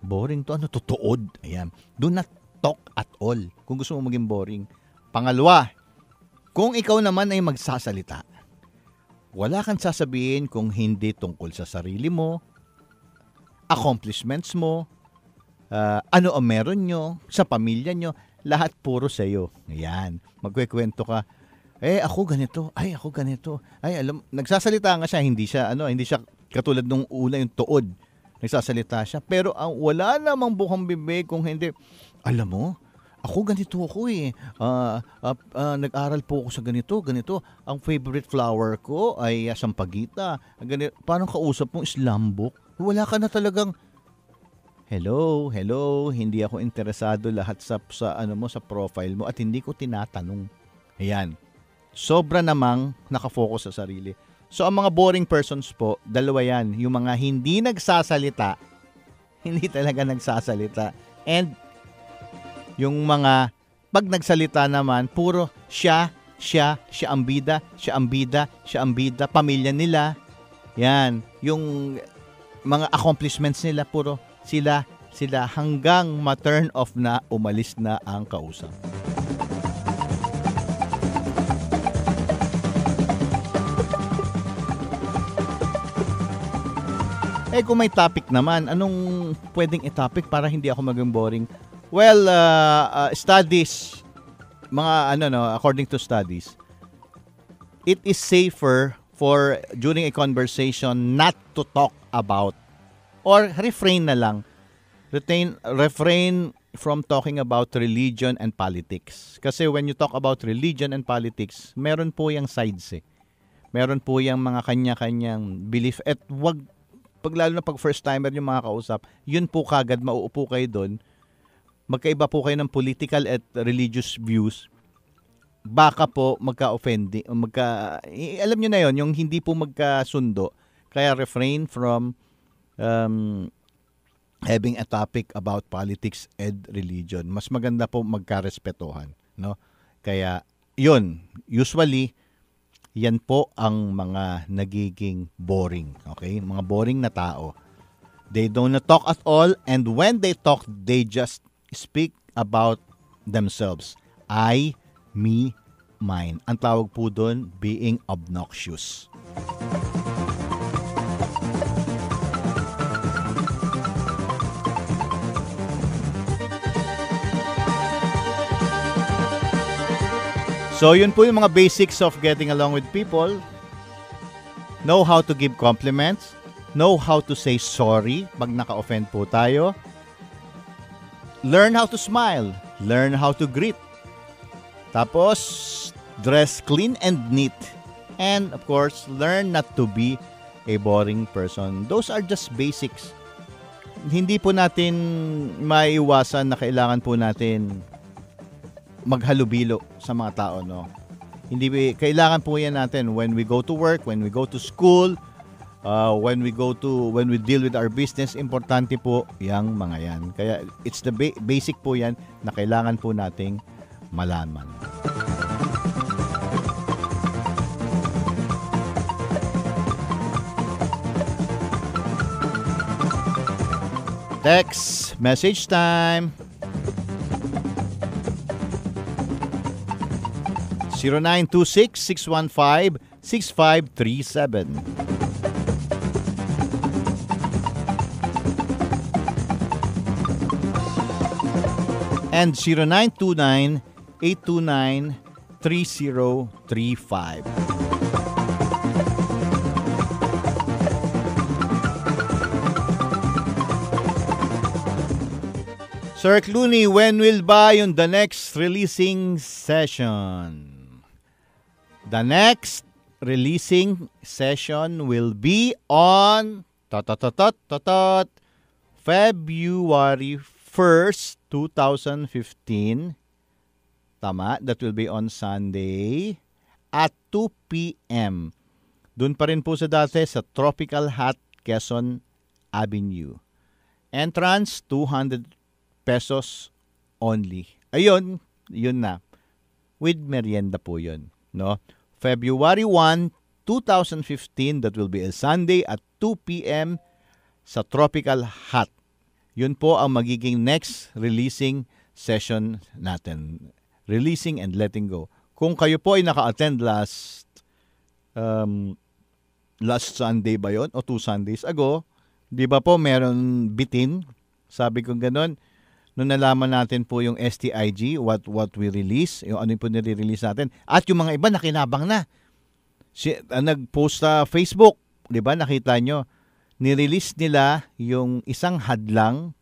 Boring to, tutuod. Ayan. Do not talk at all kung gusto mo maging boring. Pangalawa, kung ikaw naman ay magsasalita, wala kang sasabihin kung hindi tungkol sa sarili mo, accomplishments mo, ano ang meron nyo, sa pamilya nyo, lahat puro sa'yo. Ayan. Magkwekwento ka. Ako ganito. Ako ganito. Nagsasalita nga siya, hindi siya katulad nung una yung tuod. Nagsasalita siya, pero wala namang bukang bibig kung hindi. Alam mo, ako ganito ako nag-aral po ako sa ganito. Ang favorite flower ko ay sampagita. Ganito, parang kausap mo Islambok. Wala ka na talagang, hello, hindi ako interesado lahat sa profile mo at hindi ko tinatanong. Ayan. Sobra namang nakafocus sa sarili. So, ang mga boring persons po, dalawa yan. Yung mga hindi nagsasalita, hindi talaga nagsasalita. And, yung mga, pag nagsalita naman, puro siya ang bida, pamilya nila. Yan. Yung mga accomplishments nila, puro sila, hanggang ma-turn off na, umalis na ang kausap. Kung may topic naman, anong pwedeng i-topic para hindi ako maging boring? Well, studies, according to studies, it is safer for during a conversation not to talk about or refrain na lang. Refrain from talking about religion and politics. Kasi when you talk about religion and politics, meron po yung sides Meron po yung mga kanya-kanyang belief at lalo na pag first timer yung mga kausap, yun po kagad mauupo kayo doon. Magkaiba po kayo ng political at religious views. Baka po magka-offending, alam nyo na yon, yung hindi po magkasundo. Kaya refrain from having a topic about politics and religion. Mas maganda po magka-respetuhan, no? Kaya yun, usually, yan po ang mga nagiging boring. Okay? Mga boring na tao. They don't talk at all, and when they talk, they just speak about themselves. I, me, mine. Ang tawag po doon, being obnoxious. So, yun po yung mga basics of getting along with people. Know how to give compliments. Know how to say sorry pag naka-offend po tayo. Learn how to smile. Learn how to greet. Tapos, dress clean and neat. And, of course, learn not to be a boring person. Those are just basics. Hindi po natin maiiwasan na kailangan po natin maghalubilo sa mga tao, no? Hindi kailangan po yan natin when we go to work, when we go to school, when we deal with our business, importante po yang mga yan. Kaya it's the basic po yan na kailangan po nating malaman. Text message time. 0926-615-6537. And 0929-829-3035. Sir Clooney, when will ba yung the next releasing session? The next releasing session will be on February 1st, 2015. Tama, that will be on Sunday at 2 p.m. Doon pa rin po sa dati sa Tropical Hut, Quezon Avenue. Entrance, 200 pesos only. Ayun, yun na. With merienda po yun, no? February 1, 2015, that will be a Sunday at 2 p.m. sa Tropical Hut. Yun po ang magiging next releasing session natin. Releasing and letting go. Kung kayo po ay naka-attend last Sunday ba yun? O 2 Sundays ago, di ba po meron bitin? Sabi ko gano'n. Nung nalaman natin po yung STIG, what we release, yung ano yung po nire-release natin. At yung mga iba nakinabang na. Nag-post sa Facebook, di ba? Nakita nyo, nirelease nila yung isang hadlang.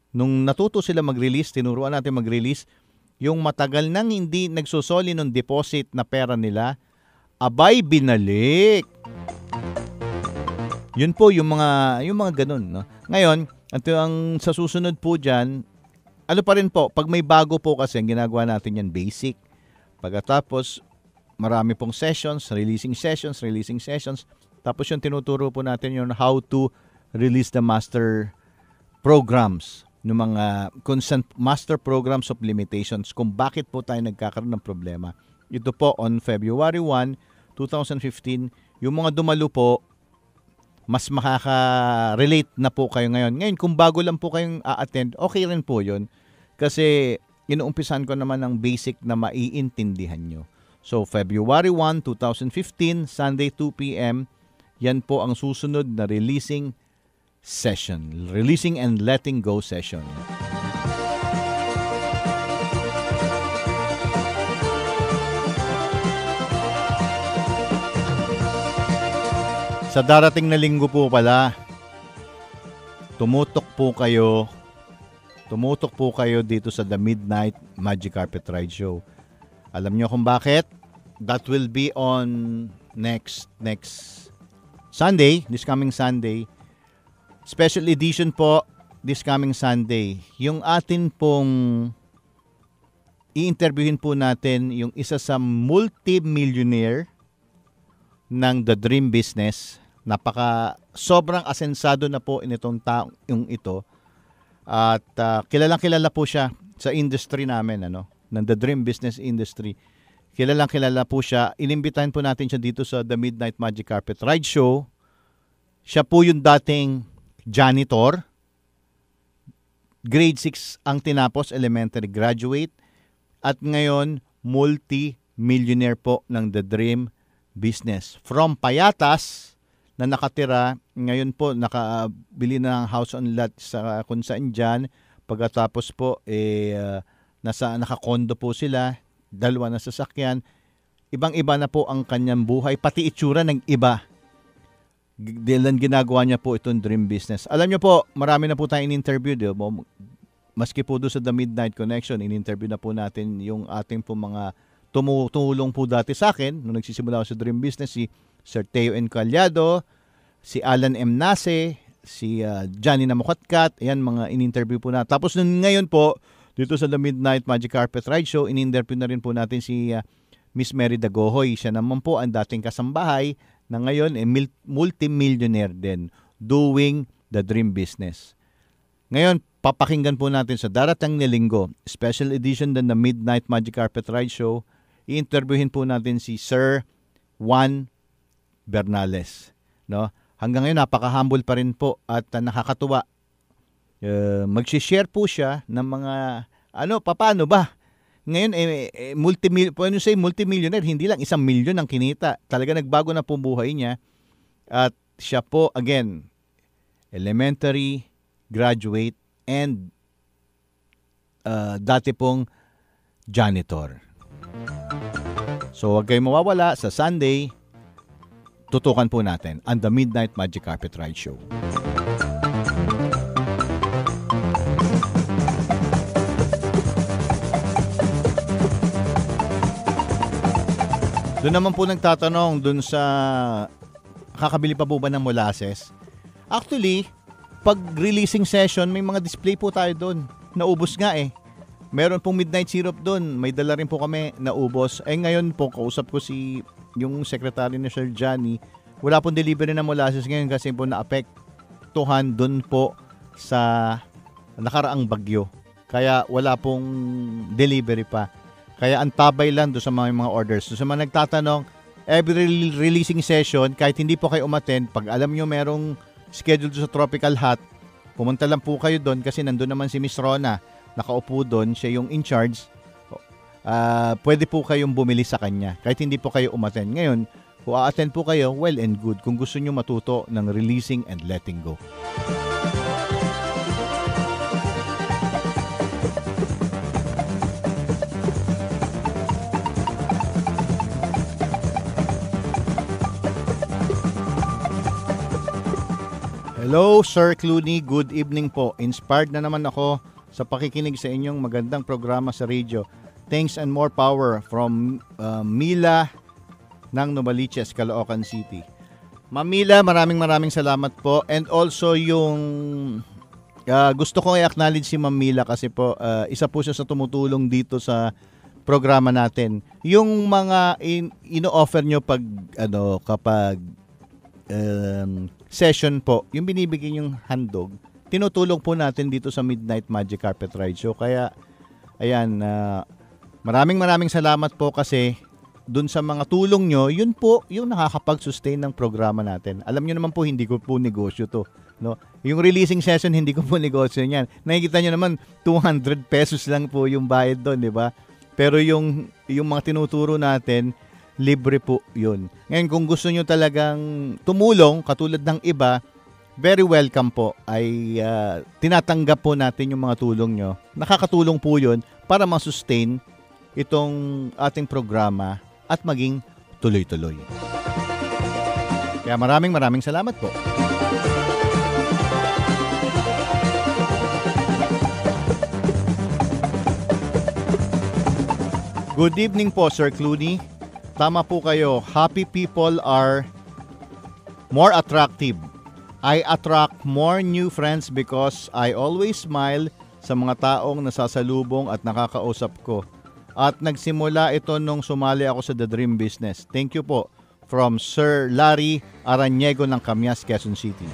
Nung natuto sila mag-release, tinuruan natin mag-release, yung matagal nang hindi nagsusoli ng deposit na pera nila, abay binalik. Yun po yung mga ganun, no? Ngayon, ang sa susunod po dyan, ano pa rin po, pag may bago po kasi, ang ginagawa natin yan basic. Pagkatapos, marami pong sessions, releasing sessions. Tapos yung tinuturo po natin yung how to release the master programs, ng mga consent master programs of limitations, kung bakit po tayo nagkakaroon ng problema. Ito po on February 1, 2015, yung mga dumalo po, mas makaka-relate na po kayo ngayon. Ngayon, kung bago lang po kayong a-attend, okay rin po yun. Kasi inuumpisan ko naman ng basic na maiintindihan nyo. So, February 1, 2015, Sunday 2 p.m., yan po ang susunod na releasing session. Releasing and letting go session. Sa darating na linggo po pala, tumutok po kayo dito sa The Midnight Magic Carpet Ride Show. Alam nyo kung bakit? That will be on next Sunday, this coming Sunday. Special edition po this coming Sunday. Yung atin pong i-interviewin po natin yung isa sa multi-millionaire ng The Dream Business. Sobrang asensado na po initong taong ito. At kilalang-kilala po siya sa industry namin, ng The Dream Business industry. Kilalang-kilala po siya. Inimbitahan po natin siya dito sa The Midnight Magic Carpet Ride Show. Siya po yung dating janitor. Grade 6 ang tinapos, elementary graduate. At ngayon, multi-millionaire po ng The Dream Business. From Payatas na nakatira, ngayon po nakabili na ng house on lot sa kung saan dyan. Pagkatapos po, naka-condo po sila, 2 na sasakyan. Ibang-iba na po ang kanyang buhay, pati itsura ng iba. Dahil ginagawa niya po itong Dream Business. Alam niyo po, marami na po tayong in-interview. Maski po doon sa The Midnight Connection, in-interview na po natin yung ating po mga tumulong po dati sa akin nung nagsisimula ako sa Dream Business, si Sir Teo Encaliado, si Alan M. Nase, si Johnny Namukatkat, ayan mga in-interview po na. Tapos ngayon po, dito sa The Midnight Magic Carpet Ride Show, in-interview na rin po natin si Miss Mary Dagohoy. Siya naman po ang dating kasambahay na ngayon multi-millionaire din doing the Dream Business. Ngayon, papakinggan po natin sa darating na linggo, special edition din ng Midnight Magic Carpet Ride Show, i-interviewin po natin si Sir Juan Bernales. No? Hanggang ngayon, napaka-humble pa rin po at nakakatuwa. Mag-share po siya ng mga, paano ba? Ngayon, multi-millionaire, hindi lang 1 milyon ang kinita. Talaga nagbago na po buhay niya. At siya po, again, elementary graduate and dati pong janitor. So, huwag kayong mawawala sa Sunday. Tutukan po natin ang The Midnight Magic Carpet Ride Show. Doon naman po nagtatanong doon sa kakabili pa po ba ng molasses. Actually, pag releasing session, may mga display po tayo doon. Naubos nga eh. Meron pong midnight syrup doon. May dala rin po kami, naubos. Ngayon po, kausap ko yung secretary ni Sir Johnny. Wala pong delivery ng molasses ngayon kasi po naapektuhan doon po sa nakaraang bagyo. Kaya wala pong delivery pa. Kaya ang tabay lang doon sa mga orders. So, sa mga nagtatanong, every releasing session, kahit hindi po kayo umattend, pag alam nyo merong schedule sa Tropical Hut, pumunta lang po kayo doon kasi nandun naman si Miss Rona. Nakaupo doon, siya yung in charge. Pwede po kayong bumili sa kanya kahit hindi po kayo umattend. Ngayon, kung a-attend po kayo, well and good. Kung gusto nyo matuto ng releasing and letting go. Hello, Sir Clooney. Good evening po. Inspired na naman ako sa pakikinig sa inyong magandang programa sa radio. Thanks and more power from Mila ng Novaliches, Caloocan City. Ma'am Mila, maraming salamat po. And also yung gusto ko i-acknowledge si Ma'am Mila kasi po isa po siya sa tumutulong dito sa programa natin. Yung mga ino-offer nyo kapag session po, yung binibigyan yung handog, tinutulong po natin dito sa Midnight Magic Carpet Ride Show. Kaya, ayan, maraming salamat po kasi dun sa mga tulong nyo, yun po yung nakakapag-sustain ng programa natin. Alam nyo naman po, hindi ko po negosyo to. No? Yung releasing session, hindi ko po negosyo yan. Nakikita nyo naman, 200 pesos lang po yung bayad doon, di ba? Pero yung mga tinuturo natin, libre po yun. Ngayon, kung gusto nyo talagang tumulong, katulad ng iba, very welcome po. Ay tinatanggap po natin yung mga tulong nyo. Nakakatulong po yun para ma-sustain itong ating programa at maging tuloy-tuloy. Kaya maraming salamat po. Good evening po, Sir Clooney. Tama po kayo. Happy people are more attractive. I attract more new friends because I always smile sa mga taong nasasalubong at nakakausap ko. At nagsimula ito nung sumali ako sa The Dream Business. Thank you po. From Sir Larry Araniego ng Camias, Quezon City.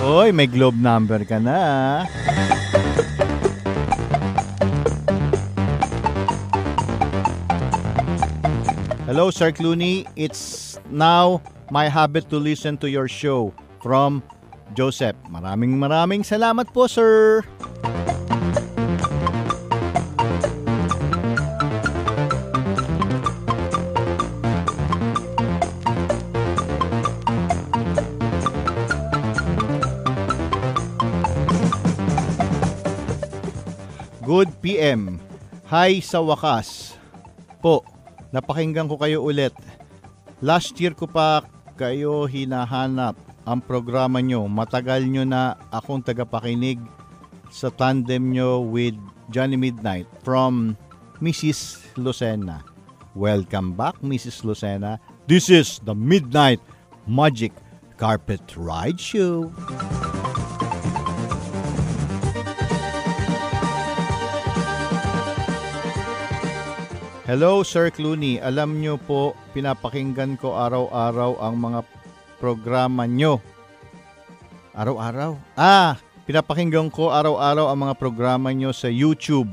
Oy, may globe number ka na. Hello, Sir Clooney. It's now my habit to listen to your show from Joseph. Maraming salamat po, sir. Good PM. Hi sa wakas. Po, napakinggan ko kayo ulit. Last year ko pa kayo hinahanap ang programa nyo. Matagal nyo na akong tagapakinig sa tandem nyo with Johnny Midnight from Mrs. Lucena. Welcome back, Mrs. Lucena. This is the Midnight Magic Carpet Ride Show. Hello, Sir Clooney. Alam nyo po, pinapakinggan ko araw-araw ang mga programa nyo. Araw-araw? Pinapakinggan ko araw-araw ang mga programa nyo sa YouTube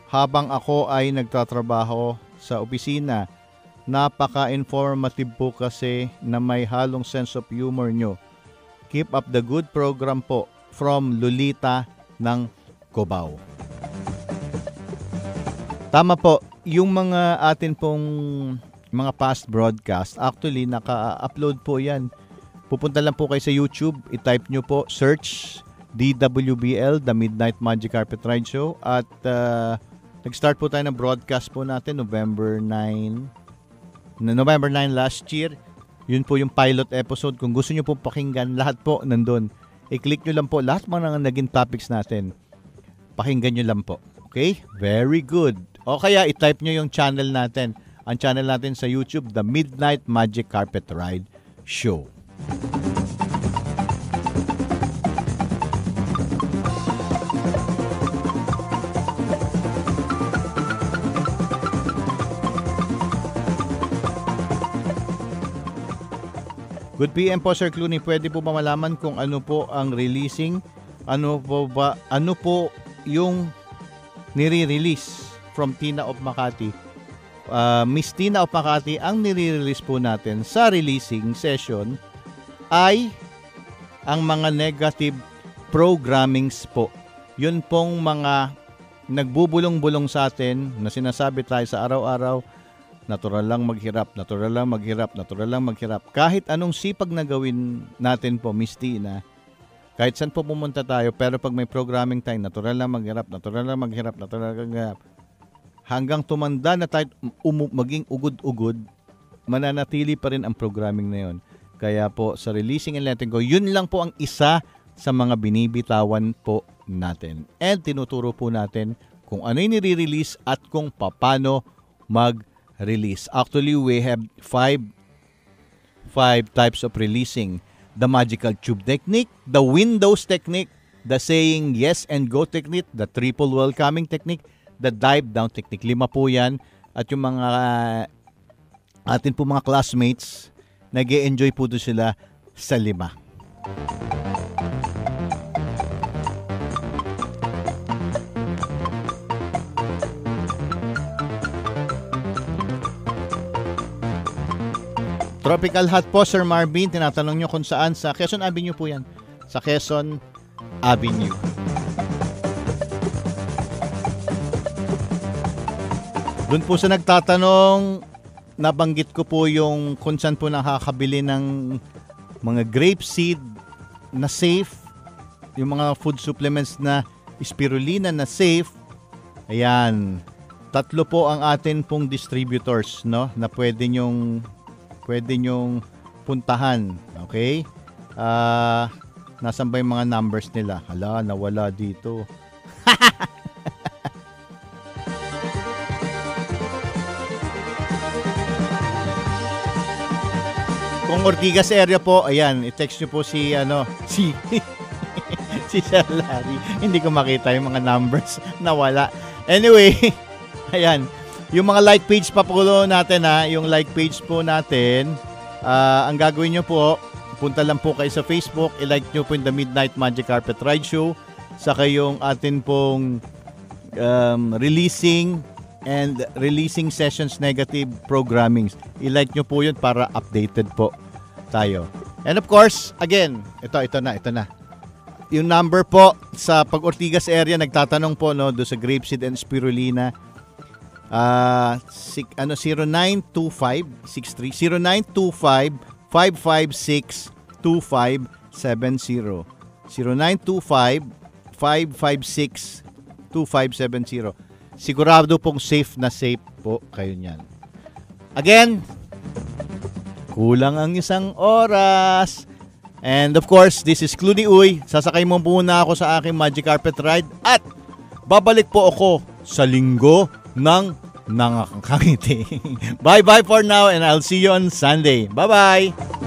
habang ako ay nagtatrabaho sa opisina. Napaka-informative po kasi na may halong sense of humor nyo. Keep up the good program po. From Lolita ng Cubao. Tama po. Yung mga atin pong mga past broadcast, actually naka-upload po yan. Pupunta lang po kayo sa YouTube, i-type nyo po, search DWBL, The Midnight Magic Carpet Ride Show. At nag-start po tayo ng broadcast po natin November 9 last year. Yun po yung pilot episode. Kung gusto nyo po pakinggan, lahat po nandun. I-click nyo lang po lahat mga naging topics natin. Pakinggan nyo lang po. Okay? Very good. O kaya i-type nyo yung channel natin. Ang channel natin sa YouTube, The Midnight Magic Carpet Ride Show. Good PM po, Sir Clooney. Pwede po ba malaman kung ano po ang releasing? Ano po yung nire-release from Tina of Makati? Miss Tina of Makati, ang nire-release po natin sa releasing session ay ang mga negative programmings po. Yun pong mga nagbubulong-bulong sa atin na sinasabi tayo sa araw-araw, natural lang maghirap, natural lang maghirap, natural lang maghirap. Kahit anong sipag na gawin natin po, Miss Tina, kahit saan po pumunta tayo, pero pag may programming tayo, natural lang maghirap, natural lang maghirap, natural lang maghirap. Hanggang tumanda na tayo, maging ugod-ugod, mananatili pa rin ang programming na yun. Kaya po, sa releasing and letting go, yun lang po ang isa sa mga binibitawan po natin. And tinuturo po natin kung ano yung nire-release at kung paano mag-release. Actually, we have five types of releasing. The magical tube technique, the windows technique, the saying yes and go technique, the triple welcoming technique, the dive down technique. 5 po yan. At yung mga atin po mga classmates, nag-e-enjoy po doon sila sa 5. Tropical Hot po, Sir Marvin. Tinatanong nyo kung saan. Sa Quezon Avenue po yan. Sa Quezon Avenue. Doon po sa nagtatanong, nabanggit ko po yung kung saan po nakakabili ng mga grape seed na safe, yung mga food supplements na spirulina na safe. Ayan, 3 po ang atin pong distributors, no, na pwede nyong puntahan. Okay? Nasaan ba yung mga numbers nila? Hala, nawala dito. Kung Ortigas area po, ayan, i-text nyo po si Sir Larry. Hindi ko makita yung mga numbers, nawala. Anyway, ayan, yung mga like page pa po natin yung like page po natin, ang gagawin nyo po, punta lang po kayo sa Facebook, i-like nyo po yung The Midnight Magic Carpet Ride Show, saka yung atin pong releasing and releasing sessions negative programmings. I-like nyo po yun para updated po tayo. And of course, again, ito na. Yung number po sa Pag-Ortigas area, nagtatanong po no, do sa grapeseed and spirulina. 0925-556-2570. 0925-556-2570. Sigurado pong safe na safe po kayo niyan. Again, kulang ang isang oras. And of course, this is Clooney Uy. Sasakay mo muna ako sa aking Magic Carpet Ride at babalik po ako sa linggo ng nangangakangiti. Bye-bye for now and I'll see you on Sunday. Bye-bye!